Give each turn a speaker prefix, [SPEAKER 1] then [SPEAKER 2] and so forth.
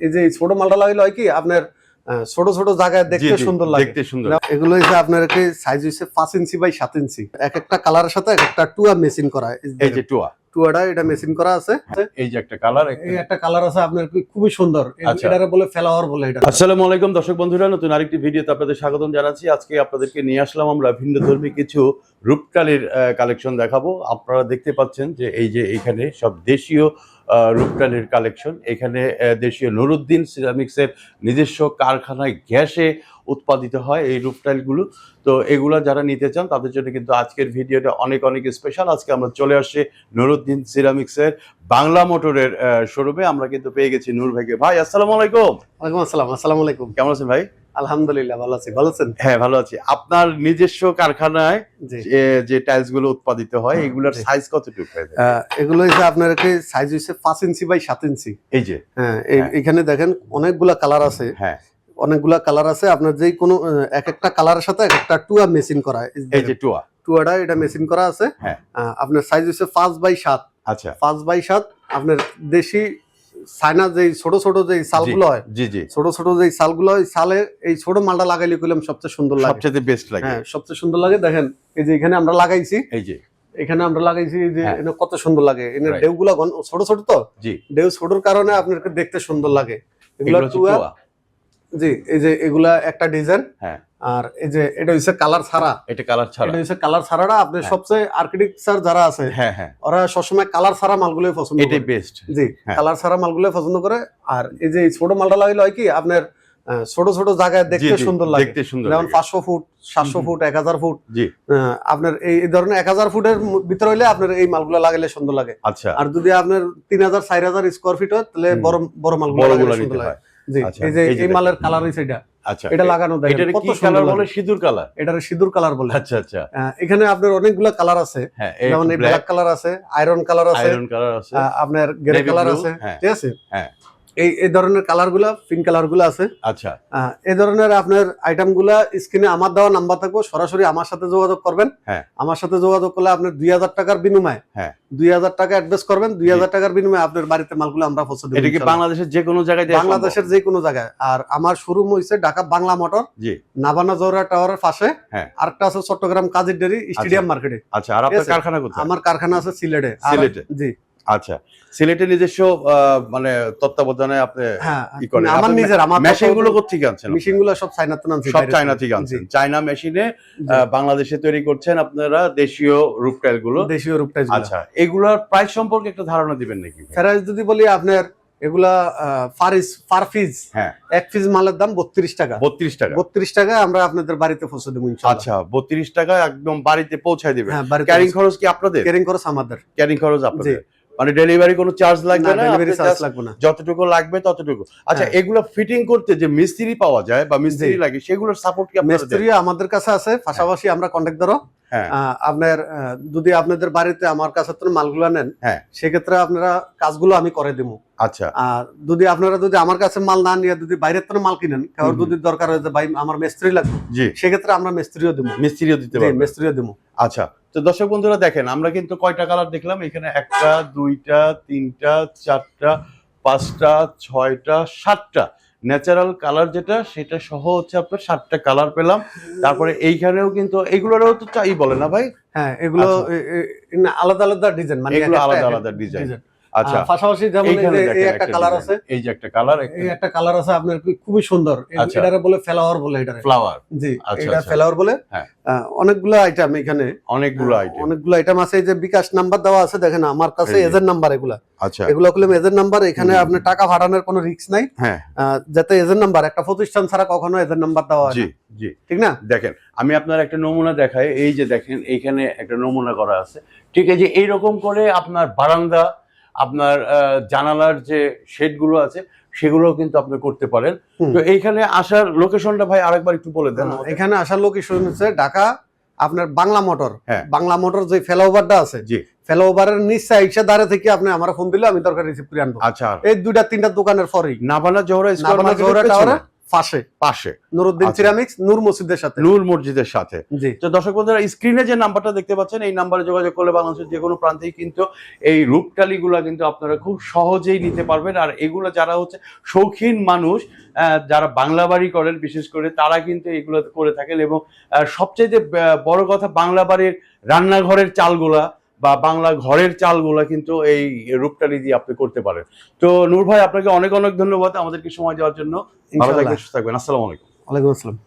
[SPEAKER 1] এই যে ছোট মালটা লাগাইলে হয় কি আপনার ছোট ছোট জায়গায় দেখতে সুন্দর লাগে,
[SPEAKER 2] দেখতে সুন্দর।
[SPEAKER 1] এগুলো হচ্ছে আপনার সাইজ হচ্ছে 5 ইঞ্চি বাই 7 ইঞ্চি। এক একটা কালারের সাথে এক একটা টুয়া মেশিন করা।
[SPEAKER 2] এই যে
[SPEAKER 1] টুয়াটা এটা মেশিন করা আছে।
[SPEAKER 2] এই যে একটা কালার,
[SPEAKER 1] এই একটা কালার আছে আপনার খুবই সুন্দর। এটারে বলে ফ্লাওয়ার বলে। এটা
[SPEAKER 2] আসসালামু আলাইকুম দর্শক বন্ধুরা, নতুন আরেকটি ভিডিওতে আপনাদের স্বাগতম জানাচ্ছি। আজকে আপনাদেরকে নিয়ে আসলাম আমরা ভিন্নধর্মী কিছু রূপটালির কালেকশন দেখাবো। আপনারা দেখতে পাচ্ছেন যে এই যে এখানে সব দেশীয় রূপটালির কালেকশন। এখানে দেশীয় নুরুদ্দিন সিরামিক্সের নিজস্ব কারখানায় গ্যাসে উৎপাদিত হয় এই রূপটাইলগুলো। তো এগুলো যারা নিতে চান তাদের জন্য কিন্তু আজকের ভিডিওটা অনেক অনেক স্পেশাল। আজকে আমরা চলে আসছি নুরুদ্দিন সিরামিক্সের বাংলা মোটরের শোরুমে। আমরা কিন্তু পেয়ে গেছি নূর ভাইকে। ভাই আসসালামু আলাইকুম।
[SPEAKER 1] ওয়ালাইকুম আসসালাম। আসসালামু আলাইকুম।
[SPEAKER 2] কেমন আছেন ভাই?
[SPEAKER 1] আলহামদুলিল্লাহ ভালো আছি। ভালো আছেন?
[SPEAKER 2] হ্যাঁ ভালো আছি। আপনার নিজস্ব কারখানায় যে টাইলস গুলো উৎপাদিত হয় এগুলোর সাইজ কতটুকু?
[SPEAKER 1] এগুলো হচ্ছে আপনার সাইজ হচ্ছে 5 ইঞ্চি বাই 7 ইঞ্চি।
[SPEAKER 2] এই যে
[SPEAKER 1] এখানে দেখেন অনেকগুলা কালার আছে।
[SPEAKER 2] হ্যাঁ
[SPEAKER 1] অনেকগুলা কালার আছে। আপনার যে কোনো এক একটা কালারের সাথে এক একটা টুয়া মেশিন করা।
[SPEAKER 2] এই যে
[SPEAKER 1] টুয়াটা এটা মেশিন করা আছে।
[SPEAKER 2] হ্যাঁ
[SPEAKER 1] আপনার সাইজ হচ্ছে 5 বাই 7।
[SPEAKER 2] আচ্ছা
[SPEAKER 1] 5 বাই 7। আপনার দেশি চায়না যে ছোট ছোট যে সালগুলো হয়,
[SPEAKER 2] জি জি
[SPEAKER 1] ছোট ছোট যে সালগুলো হয়, সালে এই ছোট মালটা লাগাইলে কইলাম সবচেয়ে সুন্দর লাগে,
[SPEAKER 2] সবচেয়ে বেস্ট লাগে।
[SPEAKER 1] হ্যাঁ সবচেয়ে সুন্দর লাগে। দেখেন এই যে এখানে আমরা লাগাইছি,
[SPEAKER 2] এই যে
[SPEAKER 1] এখানে আমরা লাগাইছি যে
[SPEAKER 2] হ্যাঁ।
[SPEAKER 1] এটা কত সুন্দর লাগে। এনে ঢেউগুলা ছোট ছোট তো,
[SPEAKER 2] জি
[SPEAKER 1] ঢেউ ছোটর কারণে আপনাকে দেখতে সুন্দর লাগে। এগুলা টুয়া। জি এই যে এগুলা একটা ডিজাইন।
[SPEAKER 2] হ্যাঁ
[SPEAKER 1] আর এই যে এটা হচ্ছে কালার ছাড়া।
[SPEAKER 2] এটা কালার ছাড়া।
[SPEAKER 1] এটা হচ্ছে কালার ছাড়াটা আপনি সবচেয়ে আর্কিটেকচার যারা আছে
[SPEAKER 2] হ্যাঁ হ্যাঁ
[SPEAKER 1] ওরা সবসময় কালার ছাড়া মালগুলোই পছন্দ করে।
[SPEAKER 2] এটাই বেস্ট।
[SPEAKER 1] জি কালার ছাড়া মালগুলোই পছন্দ করে। আর এই যে ছোট মালটা লাগাইলে হয় কি আপনার ছোট ছোট জায়গায় দেখতে সুন্দর লাগে,
[SPEAKER 2] দেখতে সুন্দর।
[SPEAKER 1] যেমন 500 ফুট 700 ফুট 1000 ফুট।
[SPEAKER 2] জি
[SPEAKER 1] আপনার এই ধরনের 1000 ফুটের ভিতরে হইলে আপনার এই মালগুলো লাগাইলে সুন্দর লাগে।
[SPEAKER 2] আচ্ছা
[SPEAKER 1] আর যদি আপনার 3000 4000 স্কয়ার ফিট হয় তাহলে বড় বড় মালগুলো লাগাইলে সুন্দর লাগে। জি এই যে এই মালের কালার হইছে এটা।
[SPEAKER 2] আচ্ছা
[SPEAKER 1] এটা লাগানো দেখেন
[SPEAKER 2] এটা কি কালার বলে? সিঁদুর কালার।
[SPEAKER 1] এটার সিঁদুর কালার বলে।
[SPEAKER 2] আচ্ছা আচ্ছা
[SPEAKER 1] এখানে আপনার অনেকগুলো কালার আছে।
[SPEAKER 2] হ্যাঁ
[SPEAKER 1] যেমন এই ব্ল্যাক কালার আছে, আয়রন কালার আছে,
[SPEAKER 2] আয়রন কালার আছে,
[SPEAKER 1] আপনার গ্রে কালার আছে। ঠিক আছে।
[SPEAKER 2] হ্যাঁ
[SPEAKER 1] এই ধরনের কালার গুলা, পিঙ্ক কালার গুলা আছে।
[SPEAKER 2] আচ্ছা
[SPEAKER 1] এই ধরনের আপনার আইটেম গুলা স্ক্রিনে আমার দেওয়া নাম্বার থাকবে, সরাসরি আমার সাথে যোগাযোগ করবেন।
[SPEAKER 2] হ্যাঁ
[SPEAKER 1] আমার সাথে যোগাযোগ করলে আপনার 2000 টাকার বিনিময়ে,
[SPEAKER 2] হ্যাঁ
[SPEAKER 1] 2000 টাকা অ্যাডভান্স করবেন। 2000 টাকার বিনিময়ে আপনার বাড়িতে মালগুলো আমরা পৌঁছে দেব।
[SPEAKER 2] এটা কি বাংলাদেশের যে কোনো জায়গায়?
[SPEAKER 1] বাংলাদেশের যে কোনো জায়গায়। আর আমার শোরুম হইছে ঢাকা বাংলা মোটর,
[SPEAKER 2] জি
[SPEAKER 1] নাবানা জোহরা টাওয়ারের পাশে।
[SPEAKER 2] হ্যাঁ
[SPEAKER 1] আরেকটা আছে চট্টগ্রাম কাজীর ডেরি স্টেডিয়াম মার্কেটে।
[SPEAKER 2] আচ্ছা আর আপনার কারখানা কোথায়?
[SPEAKER 1] আমার কারখানা আছে সিলেটে।
[SPEAKER 2] সিলেটে?
[SPEAKER 1] জি
[SPEAKER 2] আচ্ছা সিলেটে নিজস্ব মানে তত্ত্বাবধানে আপনি কি করেন?
[SPEAKER 1] আমার নিজের আমার
[SPEAKER 2] মেশিন গুলো কোথেকে আনছেন?
[SPEAKER 1] মেশিন গুলো সব চায়না থেকে আনছি।
[SPEAKER 2] সব চায়না থেকে আনছেন? চায়না মেশিনে বাংলাদেশে তৈরি করছেন আপনারা দেশীয় রূপটাইল গুলো?
[SPEAKER 1] দেশীয় রূপটাইল।
[SPEAKER 2] আচ্ছা এগুলোর প্রাইস সম্পর্কে একটা ধারণা দিবেন নাকি?
[SPEAKER 1] প্রাইস যদি বলি আপনার এগুলা পার পিস,
[SPEAKER 2] হ্যাঁ
[SPEAKER 1] এক পিস মালের দাম 32 টাকা।
[SPEAKER 2] 32 টাকা?
[SPEAKER 1] 32 টাকা আমরা আপনাদের বাড়িতে পৌঁছে দেব ইনশাআল্লাহ।
[SPEAKER 2] আচ্ছা 32 টাকা একদম বাড়িতে পৌঁছায় দিবেন?
[SPEAKER 1] হ্যাঁ
[SPEAKER 2] ক্যারিং খরচ কি আপনাদের?
[SPEAKER 1] ক্যারিং খরচ আমাদের।
[SPEAKER 2] ক্যারিং খরচ আপনাদের, মানে ডেলিভারি কোনো চার্জ লাগবে না?
[SPEAKER 1] ডেলিভারি চার্জ লাগবে না,
[SPEAKER 2] যতটুকু লাগবে ততটুকু। আচ্ছা এগুলো ফিটিং করতে যে মিস্ত্রি পাওয়া যায় বা মিস্ত্রি লাগে সেগুলোর সাপোর্ট কি আপনাদের?
[SPEAKER 1] মিস্ত্রি আমাদের কাছে আছে, পাশাপাশি আমরা কন্ট্রাক্টরও।
[SPEAKER 2] হ্যাঁ
[SPEAKER 1] আপনার যদি আপনাদের বাড়িতে আমার কাছে তো মালগুলো নেন,
[SPEAKER 2] হ্যাঁ
[SPEAKER 1] সেক্ষেত্রে আপনারা কাজগুলো আমি করে দেব।
[SPEAKER 2] আচ্ছা
[SPEAKER 1] আর যদি আপনারা যদি আমার কাছে মাল না নিয়ে যদি বাইরের থেকে মাল কিনেন, কারোর যদি দরকার হয় যে ভাই আমার মিস্ত্রি লাগবে,
[SPEAKER 2] জি
[SPEAKER 1] সেক্ষেত্রে আমরা মিস্ত্রিও দেব।
[SPEAKER 2] মিস্ত্রিও দিতে পারবেন?
[SPEAKER 1] মিস্ত্রিও দেব।
[SPEAKER 2] আচ্ছা তো দর্শক বন্ধুরা দেখেন আমরা কিন্তু কয়টা কালার দেখলাম এখানে? 1টা 2টা 3টা 4টা 5টা 6টা 7টা ন্যাচারাল কালার যেটা সেটা সহ হচ্ছে আপনার 7টা কালার পেলাম। তারপরে এইখানেও কিন্তু এগুলোরও তো চাই বলে না ভাই?
[SPEAKER 1] হ্যাঁ এগুলো আলাদা আলাদা ডিজাইন, মানে
[SPEAKER 2] এগুলো আলাদা আলাদা ডিজাইন। আচ্ছা
[SPEAKER 1] পাশাপাশি যেমন এই একটা কালার আছে,
[SPEAKER 2] এই যে একটা কালার,
[SPEAKER 1] এই একটা কালার আছে আপনার খুবই সুন্দর। এটারে বলে ফ্লাওয়ার বলে। এটারে
[SPEAKER 2] ফ্লাওয়ার?
[SPEAKER 1] জি
[SPEAKER 2] আচ্ছা
[SPEAKER 1] এটা ফ্লাওয়ার বলে।
[SPEAKER 2] হ্যাঁ
[SPEAKER 1] অনেকগুলো আইটেম এখানে,
[SPEAKER 2] অনেকগুলো
[SPEAKER 1] আইটেম আছে। এই যে বিকাশ নাম্বার দেওয়া আছে দেখেন আমার কাছে, এজেন্ট নাম্বার এগুলা।
[SPEAKER 2] আচ্ছা
[SPEAKER 1] এগুলো হলো এজেন্ট নাম্বার। এখানে আপনি টাকা পাঠানোর কোনো রিস্ক নাই।
[SPEAKER 2] হ্যাঁ
[SPEAKER 1] যাতে এজেন্ট নাম্বার, একটা প্রতিষ্ঠান ছাড়া কখনো এজেন্ট নাম্বার দেওয়া হয় না।
[SPEAKER 2] জি জি
[SPEAKER 1] ঠিক না?
[SPEAKER 2] দেখেন আমি আপনার একটা নমুনা দেখাই। এই যে দেখেন এইখানে একটা নমুনা করা আছে। ঠিক আছে, এইরকম করে আপনার বারান্দা, আপনার জানালার যে শেড গুলো আছে সেগুলো কিন্তু আপনি করতে পারেন। তো এইখানে আসার লোকেশনটা ভাই আরেকবার একটু বলে দেন।
[SPEAKER 1] এখানে আসার লোকেশন হচ্ছে ঢাকা আপনার বাংলা মোটর।
[SPEAKER 2] হ্যাঁ
[SPEAKER 1] বাংলা মোটর যে ফ্লাইওভারটা আছে,
[SPEAKER 2] জি
[SPEAKER 1] ফ্লাইওভারের নিচে আইসা দাঁড়া থেকে আপনি আমার ফোন দিলে আমি দরকার রিসিভ করে আনবো।
[SPEAKER 2] আচ্ছা
[SPEAKER 1] এই 2টা 3টা দোকানের পরেই
[SPEAKER 2] নাবানা জোহরা
[SPEAKER 1] টাওয়ারে পাশে নুরউদ্দিন সিরামিক্স নূর মসজিদের সাথে,
[SPEAKER 2] নূর মসজিদের সাথে।
[SPEAKER 1] জি।
[SPEAKER 2] তো দর্শক বন্ধুরা, স্ক্রিনে যে নাম্বারটা দেখতে পাচ্ছেন এই নাম্বারে যোগাযোগ করলে বাংলাদেশের যে কোনো প্রান্তেই কিন্তু এই রূপটালি গুলা কিন্তু আপনারা খুব সহজেই নিতে পারবেন। আর এগুলো যারা হচ্ছে শৌখিন মানুষ, যারা বাংলা বাড়ি করেন বিশেষ করে, তারা কিন্তু এগুলো করে থাকেন। এবং সবচেয়ে বড় কথা, বাংলা বাড়ির রান্নাঘরের চালগুলা বা বাংলা ঘরের চালগুলা কিন্তু এই রূপটালি দিয়ে আপনি করতে পারেন। তো নূর ভাই, আপনাকে অনেক অনেক ধন্যবাদ আমাদেরকে সময় দেওয়ার জন্য। ভালো থাকবেন, সুস্থ থাকবেন। আসসালামু আলাইকুম।
[SPEAKER 1] ওয়ালাইকুম আসসালাম।